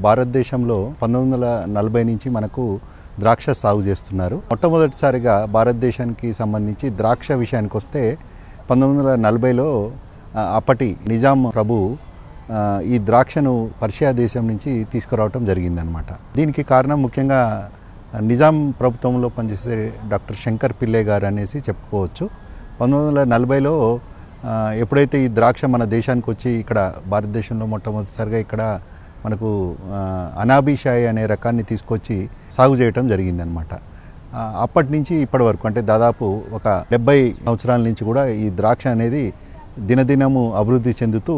భారతదేశంలో 1940 నుంచి మనకు ద్రాక్ష సాగు చేస్తున్నారు. మొట్టమొదటిసారిగా భారతదేశానికి సంబంధించి ద్రాక్ష విషయానికి వస్తే 1940లో అప్పటి నిజాం ప్రభు ఈ ద్రాక్షను పర్షియా దేశం నుంచి తీసుకురావటం జరిగిందనమాట. దీనికి కారణం ముఖ్యంగా నిజాం ప్రభుత్వంలో పనిచేసే డాక్టర్ శంకర్ పిల్లే గారు అనేసి చెప్పుకోవచ్చు. 1940లో ఎప్పుడైతే ఈ ద్రాక్ష మన దేశానికి వచ్చి ఇక్కడ భారతదేశంలో మొట్టమొదటిసారిగా ఇక్కడ మనకు అనాబిషాయి అనే రకాన్ని తీసుకొచ్చి సాగు చేయటం జరిగిందనమాట. అప్పటి నుంచి ఇప్పటి వరకు అంటే దాదాపు ఒక 70 సంవత్సరాల నుంచి కూడా ఈ ద్రాక్ష అనేది దినదినము అభివృద్ధి చెందుతూ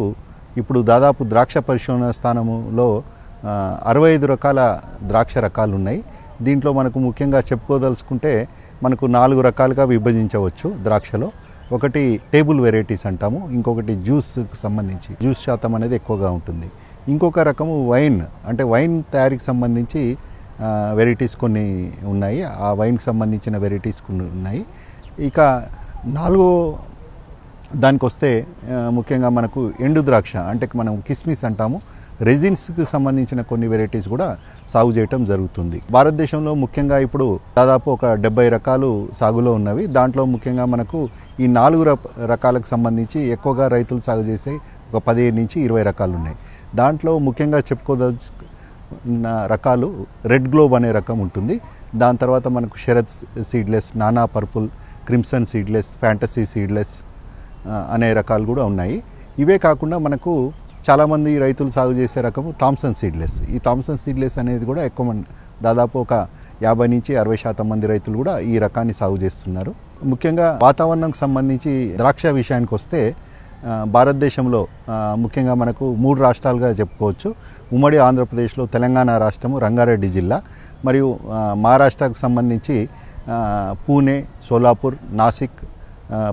ఇప్పుడు దాదాపు ద్రాక్ష పరిశోధన స్థానములో 65 రకాల ద్రాక్ష రకాలు ఉన్నాయి. దీంట్లో మనకు ముఖ్యంగా చెప్పుకోదలుచుకుంటే మనకు 4 రకాలుగా విభజించవచ్చు ద్రాక్షలో. ఒకటి టేబుల్ వెరైటీస్ అంటాము, ఇంకొకటి జ్యూస్కి సంబంధించి జ్యూస్ శాతం అనేది ఎక్కువగా ఉంటుంది. ఇంకొక రకము వైన్ అంటే వైన్ తయారీకి సంబంధించి వెరైటీస్ కొన్ని ఉన్నాయి, ఆ వైన్కి సంబంధించిన వెరైటీస్ కొన్ని ఉన్నాయి. ఇక 4వ దానికి వస్తే ముఖ్యంగా మనకు ఎండు ద్రాక్ష అంటే మనం కిస్మిస్ అంటాము, రెజిన్స్కి సంబంధించిన కొన్ని వెరైటీస్ కూడా సాగు చేయటం జరుగుతుంది. భారతదేశంలో ముఖ్యంగా ఇప్పుడు దాదాపు ఒక 70 రకాలు సాగులో ఉన్నవి. దాంట్లో ముఖ్యంగా మనకు ఈ 4 రకాలకు సంబంధించి ఎక్కువగా రైతులు సాగు చేసే ఒక 15 నుంచి 20 రకాలు ఉన్నాయి. దాంట్లో ముఖ్యంగా చెప్పుకోదలుచుకున్న రకాలు రెడ్ గ్లోబ్ అనే రకం ఉంటుంది. దాని తర్వాత మనకు శరత్ సీడ్లెస్, నానా purple, crimson seedless, fantasy seedless అనే రకాలు కూడా ఉన్నాయి. ఇవే కాకుండా మనకు చాలామంది రైతులు సాగు చేసే రకము థామ్సన్ సీడ్లెస్. ఈ థామ్సన్ సీడ్లెస్ అనేది కూడా ఎక్కువ మంది దాదాపు ఒక 50 నుంచి 60% మంది రైతులు కూడా ఈ రకాన్ని సాగు చేస్తున్నారు. ముఖ్యంగా వాతావరణంకి సంబంధించి ద్రాక్ష విషయానికి వస్తే భారతదేశంలో ముఖ్యంగా మనకు 3 రాష్ట్రాలుగా చెప్పుకోవచ్చు. ఉమ్మడి ఆంధ్రప్రదేశ్లో తెలంగాణ రాష్ట్రము రంగారెడ్డి జిల్లా, మరియు మహారాష్ట్రకు సంబంధించి పూణే, సోలాపూర్, నాసిక్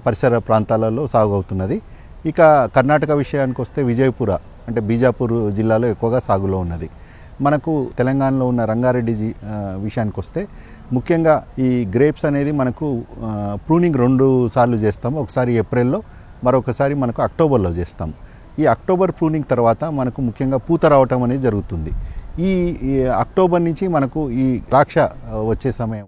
పరిసర ప్రాంతాలలో సాగు అవుతున్నది. ఇక కర్ణాటక విషయానికి వస్తే విజయపుర అంటే బీజాపూర్ జిల్లాలో ఎక్కువగా సాగులో ఉన్నది. మనకు తెలంగాణలో ఉన్న రంగారెడ్డి విషయానికి వస్తే ముఖ్యంగా ఈ గ్రేప్స్ అనేది మనకు ప్రూనింగ్ 2 సార్లు చేస్తాము. ఒకసారి ఏప్రిల్లో, మరొకసారి మనకు అక్టోబర్లో చేస్తాం. ఈ అక్టోబర్ ప్రూనింగ్ తర్వాత మనకు ముఖ్యంగా పూత రావటం అనేది జరుగుతుంది. ఈ అక్టోబర్ నుంచి మనకు ఈ ద్రాక్ష వచ్చే సమయం